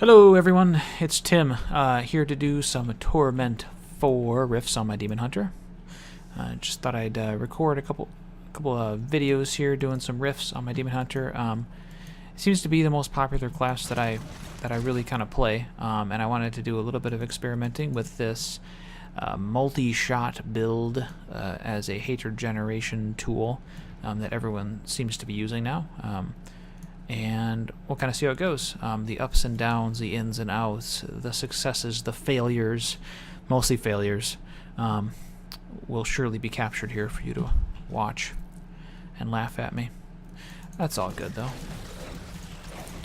Hello everyone, it's Tim, here to do some Torment 4 riffs on my Demon Hunter. Just thought I'd record a couple of videos here doing some riffs on my Demon Hunter. It seems to be the most popular class that I really kind of play, and I wanted to do a little bit of experimenting with this Multishot build as a hatred generation tool that everyone seems to be using now. And we'll kind of see how it goes. The ups and downs, the ins and outs, the successes, the failures, mostly failures, will surely be captured here for you to watch and laugh at me. That's all good though.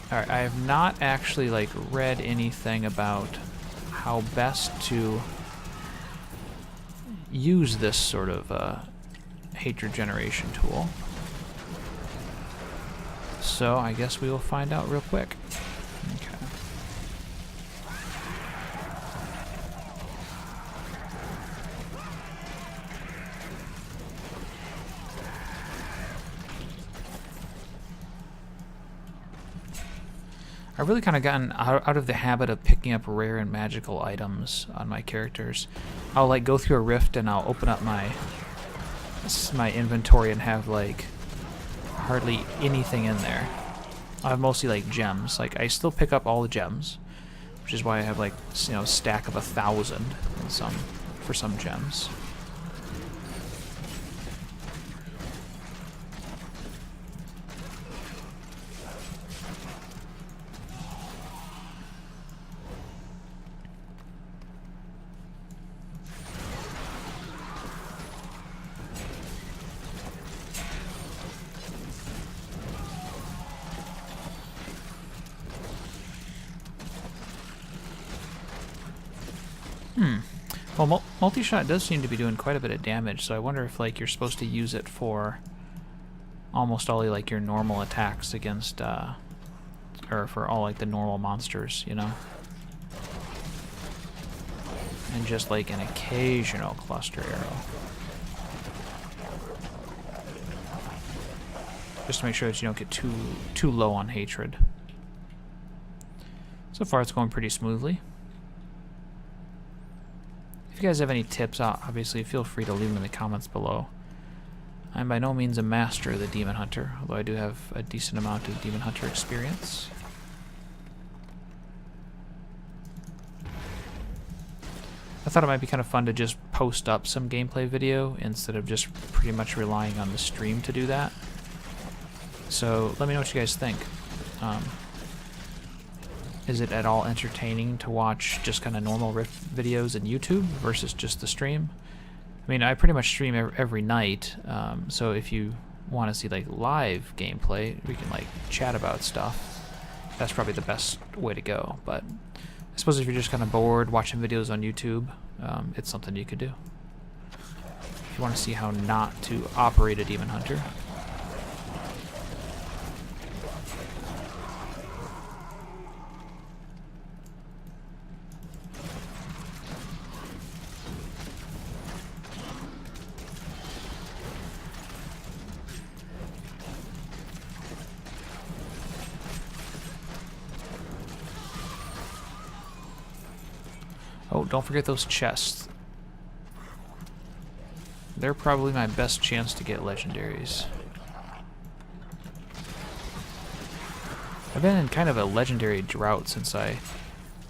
Alright, I have not actually read anything about how best to use this sort of hatred generation tool. So I guess we will find out real quick. Okay. I've really kind of gotten out of the habit of picking up rare and magical items on my characters. I'll go through a rift and I'll open up my inventory and have hardly anything in there. I have mostly gems. I still pick up all the gems, which is why I have a stack of 1,000 for some gems. Well, Multishot does seem to be doing quite a bit of damage, so I wonder if you're supposed to use it for almost all your normal attacks against, or for all the normal monsters, you know? And just an occasional cluster arrow. Just to make sure that you don't get too low on hatred. So far it's going pretty smoothly. If you guys have any tips, obviously feel free to leave them in the comments below. I'm by no means a master of the Demon Hunter, although I do have a decent amount of Demon Hunter experience. I thought it might be kind of fun to just post up some gameplay video instead of just pretty much relying on the stream to do that. So let me know what you guys think. Is it at all entertaining to watch just kind of normal riff videos in YouTube versus just the stream? I mean, I pretty much stream every night, so if you want to see live gameplay, we can chat about stuff. That's probably the best way to go. But I suppose if you're just kind of bored watching videos on YouTube, it's something you could do. If you want to see how not to operate a Demon Hunter. Oh, don't forget those chests. They're probably my best chance to get legendaries. I've been in kind of a legendary drought since I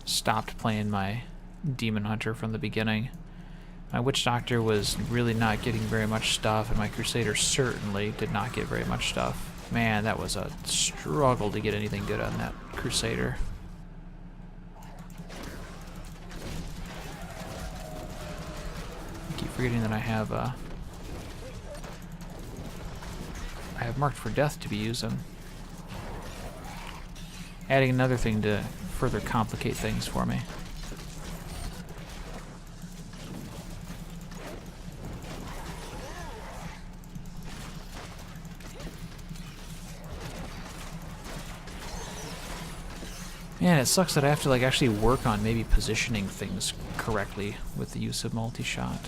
stopped playing my Demon Hunter from the beginning. My Witch Doctor was really not getting very much stuff, and my Crusader certainly did not get very much stuff. Man, that was a struggle to get anything good on that Crusader. Forgetting that I have Marked for Death to be using. Adding another thing to further complicate things for me. Man, it sucks that I have to actually work on maybe positioning things correctly with the use of Multishot.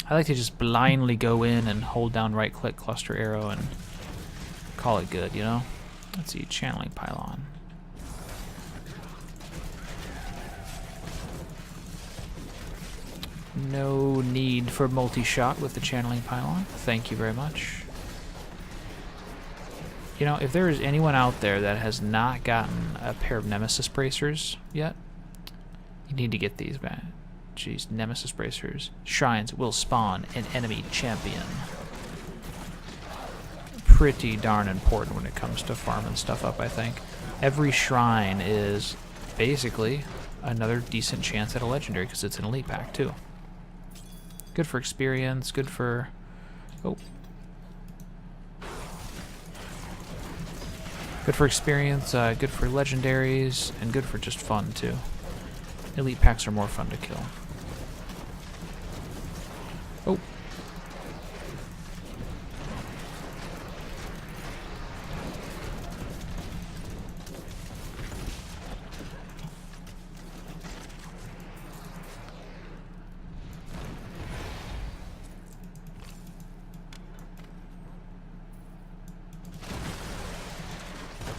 I like to just blindly go in and hold down right-click cluster arrow and call it good, you know? Let's see, channeling pylon. No need for multi-shot with the channeling pylon. Thank you very much. You know, if there is anyone out there that has not gotten a pair of Nemesis bracers yet, you need to get these, man. Jeez, Nemesis bracers. Shrines will spawn an enemy champion. Pretty darn important when it comes to farming stuff up, I think. Every shrine is basically another decent chance at a legendary because it's an elite pack, too. Good for experience, good for... Oh. Good for experience, good for legendaries, and good for just fun, too. Elite packs are more fun to kill. Oh.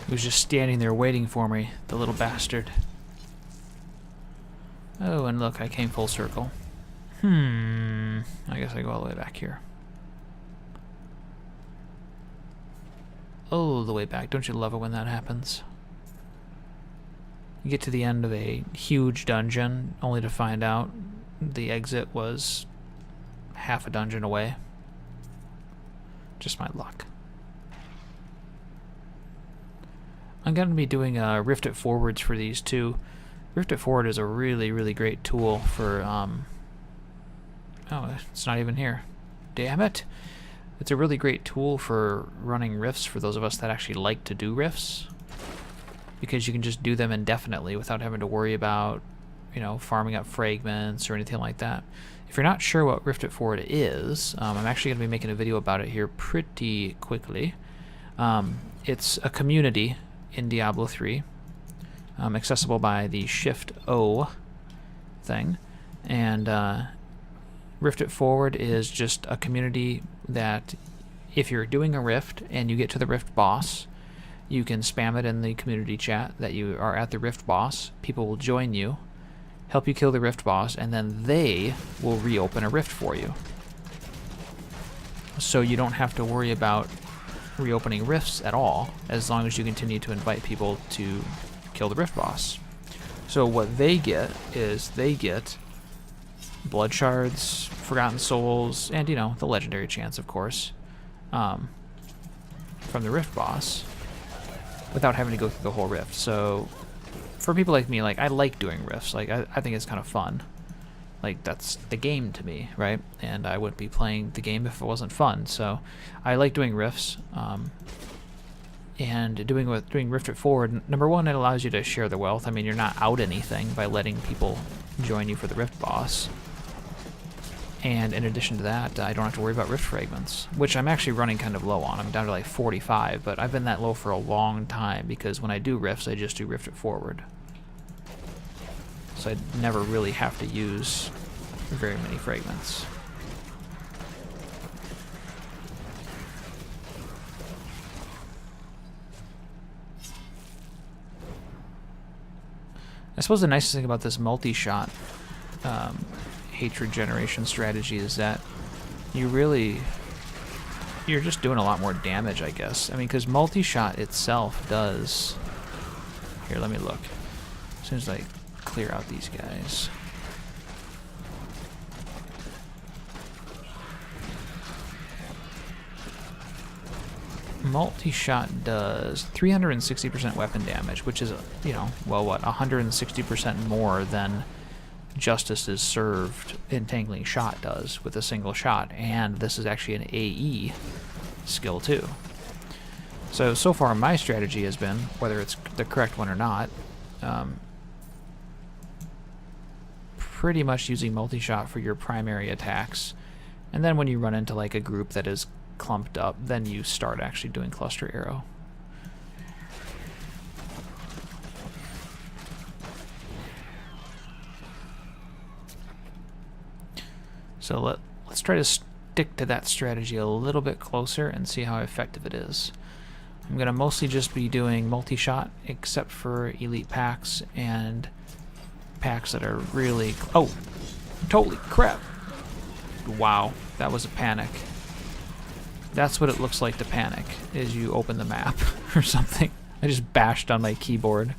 He was just standing there waiting for me, the little bastard. Oh, and look, I came full circle. I guess I go all the way back here. Oh, the way back. Don't you love it when that happens? You get to the end of a huge dungeon, only to find out the exit was half a dungeon away. Just my luck. I'm going to be doing Rift It Forwards for these too. Rift It Forward is a really, really great tool for... Oh, it's not even here. Damn it! It's a really great tool for running rifts for those of us that actually like to do rifts. Because you can just do them indefinitely without having to worry about, you know, farming up fragments or anything like that. If you're not sure what Rift It Forward is, I'm actually going to be making a video about it here pretty quickly. It's a community in Diablo 3, accessible by the Shift-O thing, and Rift It Forward is just a community that if you're doing a rift and you get to the rift boss, you can spam it in the community chat that you are at the rift boss. People will join you, help you kill the rift boss, and then they will reopen a rift for you. So you don't have to worry about reopening rifts at all, as long as you continue to invite people to kill the rift boss. So what they get is they get blood shards, forgotten souls, and, you know, the legendary chance, of course, from the rift boss without having to go through the whole rift. So for people like me, like, I like doing rifts. Like, I think it's kind of fun. Like, that's the game to me, right? And I wouldn't be playing the game if it wasn't fun. So I like doing rifts. And doing Rift It Forward, number one, it allows you to share the wealth. I mean, you're not out anything by letting people join you for the rift boss. And in addition to that, I don't have to worry about rift fragments, which I'm actually running kind of low on. I'm down to like 45, but I've been that low for a long time because when I do rifts, I just do Rift It Forward. So I never really have to use very many fragments. I suppose the nicest thing about this multi-shot hatred generation strategy is that you're just doing a lot more damage, I guess. I mean, because multi-shot itself does... Here, let me look. As soon as I clear out these guys. Multi-shot does 360% weapon damage, which is, you know, well, what, 160% more than Justice is served Entangling Shot does with a single shot, and this is actually an AE skill too. So far my strategy has been, whether it's the correct one or not, pretty much using multi-shot for your primary attacks, and then when you run into like a group that is clumped up, then you start actually doing cluster arrow. So let's try to stick to that strategy a little bit closer and see how effective it is. I'm going to mostly just be doing multi-shot, except for elite packs and packs that are really... Oh! Holy crap! Wow, that was a panic. That's what it looks like to panic, is you open the map or something. I just bashed on my keyboard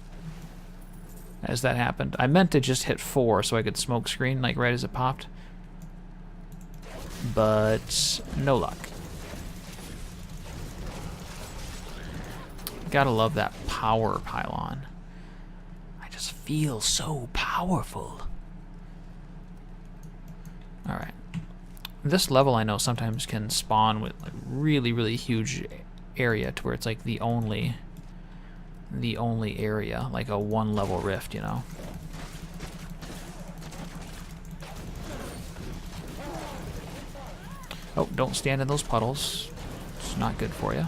as that happened. I meant to just hit 4 so I could smoke screen, like right as it popped. But no luck. Gotta love that power pylon. I just feel so powerful. Alright. This level I know sometimes can spawn with like really, really huge area to where it's like the only area, like a 1-level rift, you know. Oh, don't stand in those puddles. It's not good for you.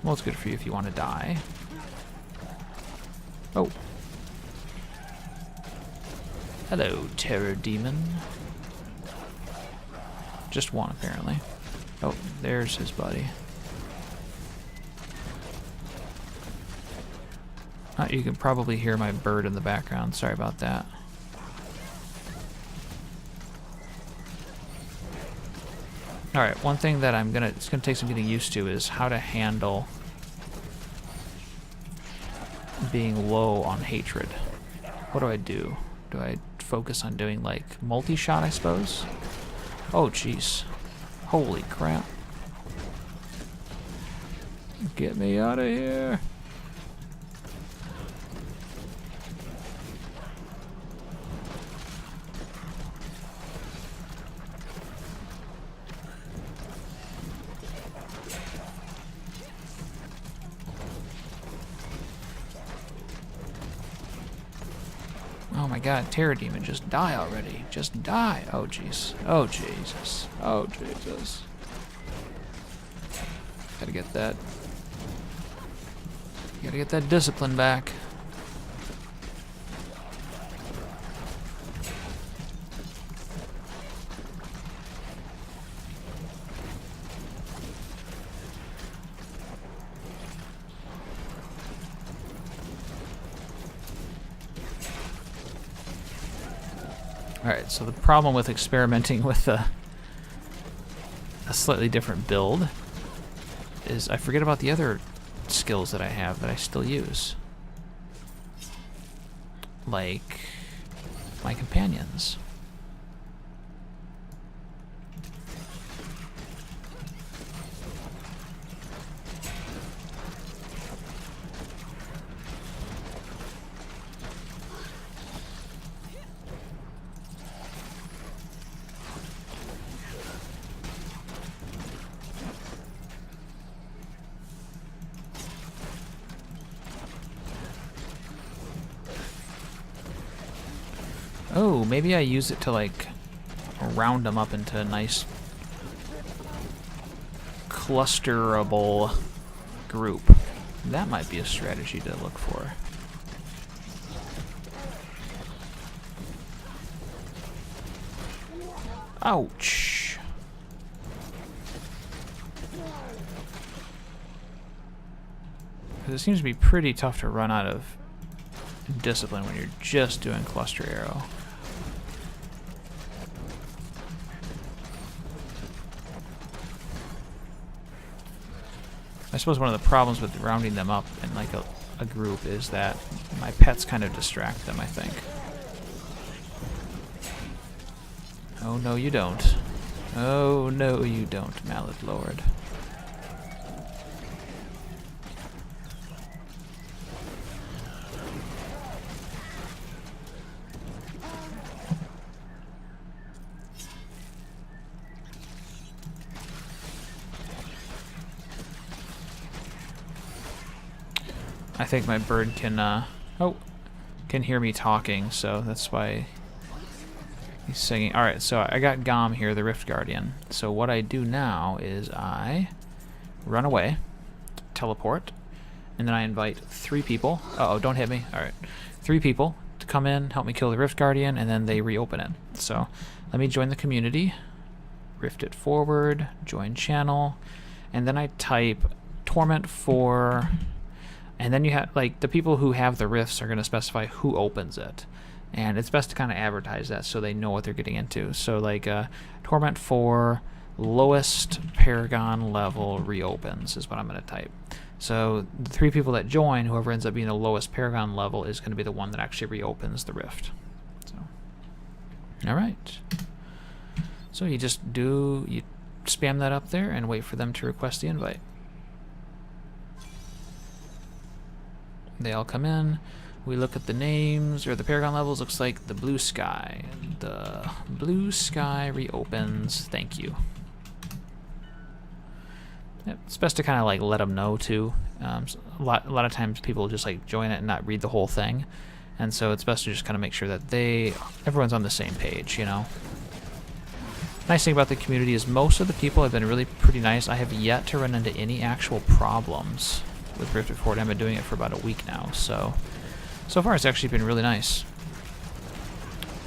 Well, it's good for you if you want to die. Oh. Hello, terror demon. Just one, apparently. Oh, there's his buddy. You can probably hear my bird in the background. Sorry about that. Alright, one thing that it's gonna take some getting used to is how to handle being low on hatred. What do I do? Do I focus on doing like multi-shot, I suppose? Oh jeez. Holy crap. Get me out of here. Oh my god, Terror Demon, just die already. Just die. Oh jeez. Oh Jesus. Oh Jesus. Gotta get that. Gotta get that discipline back. Alright, so the problem with experimenting with a slightly different build is I forget about the other skills that I have that I still use. Like my companions. Oh, maybe I use it to like round them up into a nice clusterable group. That might be a strategy to look for. Ouch. Because it seems to be pretty tough to run out of discipline when you're just doing cluster arrow. I suppose one of the problems with rounding them up in like a group is that my pets kind of distract them, I think. Oh no you don't. Oh no you don't, Mallet Lord. I think my bird can hear me talking, so that's why he's singing. Alright, so I got Gom here, the Rift Guardian. So what I do now is I run away, teleport, and then I invite 3 people. Uh-oh, don't hit me. Alright. 3 people to come in, help me kill the Rift Guardian, and then they reopen it. So let me join the community, rift it forward, join channel, and then I type torment 4, and then you have, like, the people who have the rifts are going to specify who opens it. And it's best to kind of advertise that so they know what they're getting into. So, like, torment 4, lowest paragon level reopens is what I'm going to type. So the 3 people that join, whoever ends up being the lowest paragon level is going to be the one that actually reopens the rift. So, all right. So you spam that up there and wait for them to request the invite. They all come in. We look at the names or the paragon levels. Looks like the blue sky. The blue sky reopens. Thank you. Yep, it's best to kind of like let them know too. A lot of times people just like join it and not read the whole thing, and so it's best to just kind of make sure that everyone's on the same page. You know. Nice thing about the community is most of the people have been really pretty nice. I have yet to run into any actual problems with Rift Record. I've been doing it for about a week now, so far it's actually been really nice.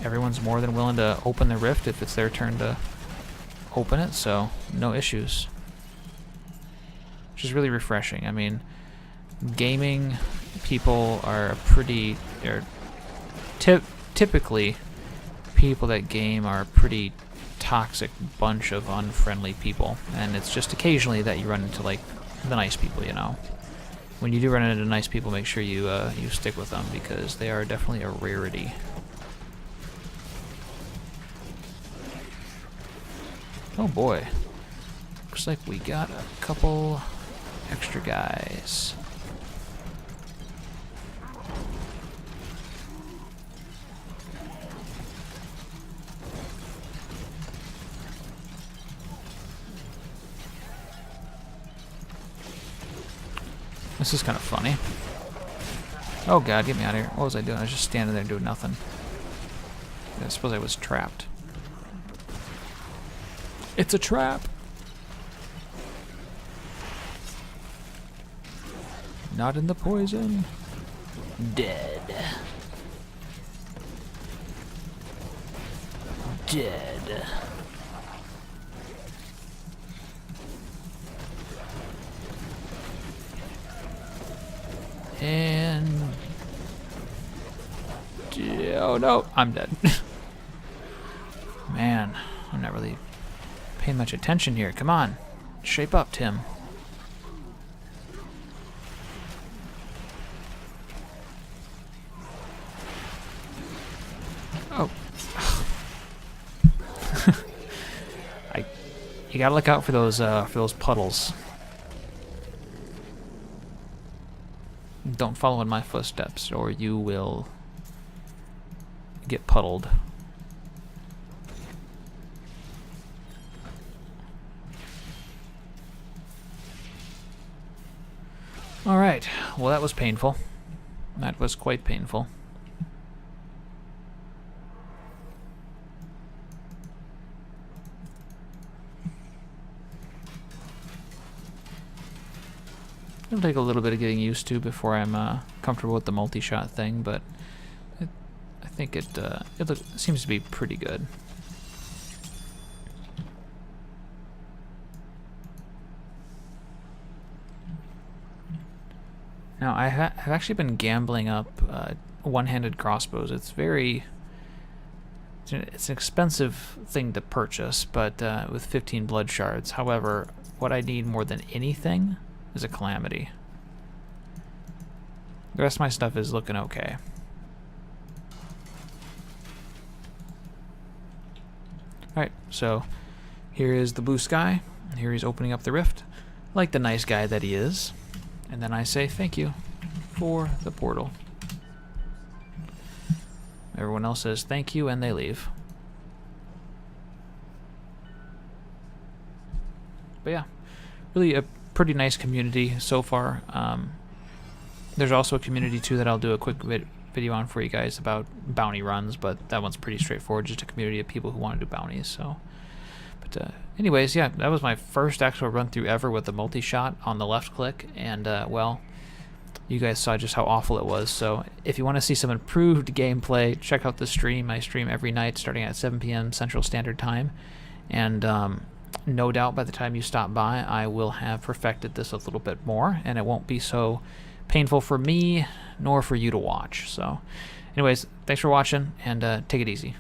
Everyone's more than willing to open the rift if it's their turn to open it, so no issues. Which is really refreshing. I mean, gaming people are typically people that game are a pretty toxic bunch of unfriendly people, and it's just occasionally that you run into like the nice people, you know. When you do run into nice people, make sure you stick with them because they are definitely a rarity. Oh boy. Looks like we got a couple extra guys. This is kind of funny. Oh god, get me out of here. What was I doing? I was just standing there doing nothing. I suppose I was trapped. It's a trap! Not in the poison. Dead. Dead. And... oh no, I'm dead. Man, I'm not really paying much attention here. Come on, shape up, Tim. Oh. You gotta look out for those puddles. Don't follow in my footsteps, or you will get puddled. All right. Well, that was painful. That was quite painful. It'll take a little bit of getting used to before I'm comfortable with the multi-shot thing, but I think it seems to be pretty good. Now, I've actually been gambling up one-handed crossbows. It's an expensive thing to purchase, but with 15 blood shards. However, what I need more than anything is a calamity. The rest of my stuff is looking okay. Alright, so here is the blue sky. Here he's opening up the rift, like the nice guy that he is. And then I say thank you for the portal. Everyone else says thank you and they leave. But yeah, really a pretty nice community so far. There's also a community too that I'll do a quick video on for you guys about bounty runs, but that one's pretty straightforward, just a community of people who want to do bounties. So, but anyways, yeah, that was my first actual run through ever with the multi-shot on the left click, and well, you guys saw just how awful it was. So if you want to see some improved gameplay, check out the stream. I stream every night starting at 7 p.m. Central Standard Time, and no doubt by the time you stop by, I will have perfected this a little bit more, and it won't be so painful for me nor for you to watch. So anyways, thanks for watching, and take it easy.